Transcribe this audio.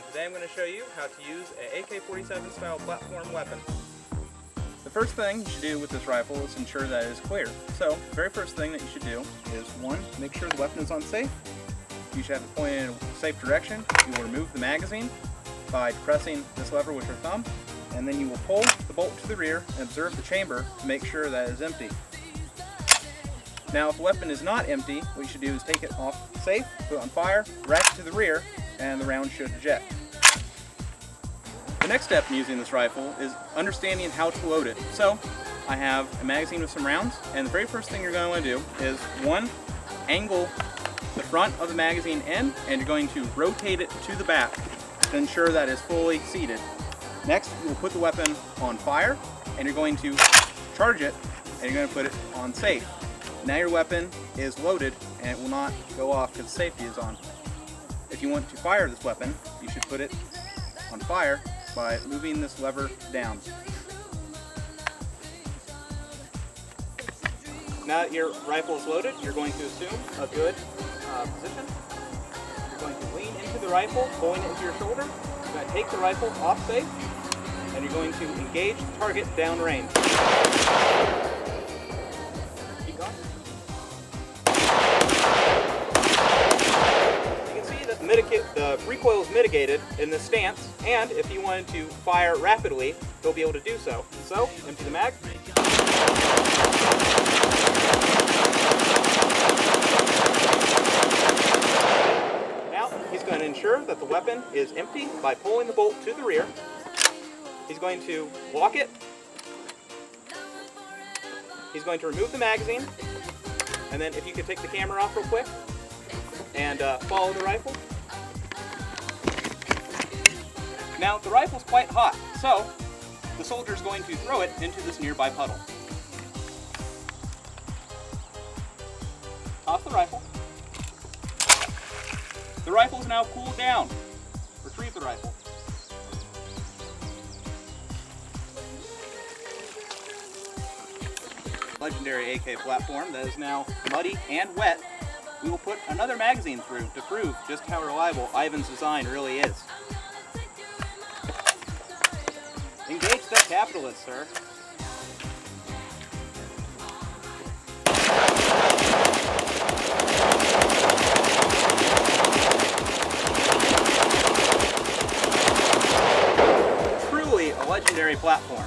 Today I'm going to show you how to use an AK47 style platform weapon. The first thing you should do with this rifle is ensure that it is clear. So the very first thing that you should do is, one, make sure the weapon is on safe. You should have it pointed in a safe direction. You will remove the magazine by pressing this lever with your thumb, and then you will pull the bolt to the rear and observe the chamber to make sure that it is empty. Now if the weapon is not empty, what you should do is take it off safe, put it on fire, rack it to the rear, and the round should eject. The next step in using this rifle is understanding how to load it. So I have a magazine with some rounds, and the very first thing you're going to want to do is, one, angle the front of the magazine in, and you're going to rotate it to the back to ensure that it's fully seated. Next, you will put the weapon on fire, and you're going to charge it, and you're going to put it on safe. Now your weapon is loaded, and it will not go off because safety is on. If you want to fire this weapon, you should put it on fire by moving this lever down. Now that your rifle is loaded, you're going to assume a good position. You're going to lean into the rifle, pulling it into your shoulder. You're going to take the rifle off safe, and you're going to engage the target downrange. Keep going. You can see that the recoil is mitigated in this stance, and if you wanted to fire rapidly, you'll be able to do so. So, empty the mag. He's going to ensure that the weapon is empty by pulling the bolt to the rear. He's going to lock it. He's going to remove the magazine. And then if you could take the camera off real quick and follow the rifle. Now the rifle's quite hot, so the soldier is going to throw it into this nearby puddle. Toss the rifle. The rifle is now cooled down. Retrieve the rifle. Legendary AK platform that is now muddy and wet. We will put another magazine through to prove just how reliable Ivan's design really is. Engage that capitalist, sir. Legendary platform.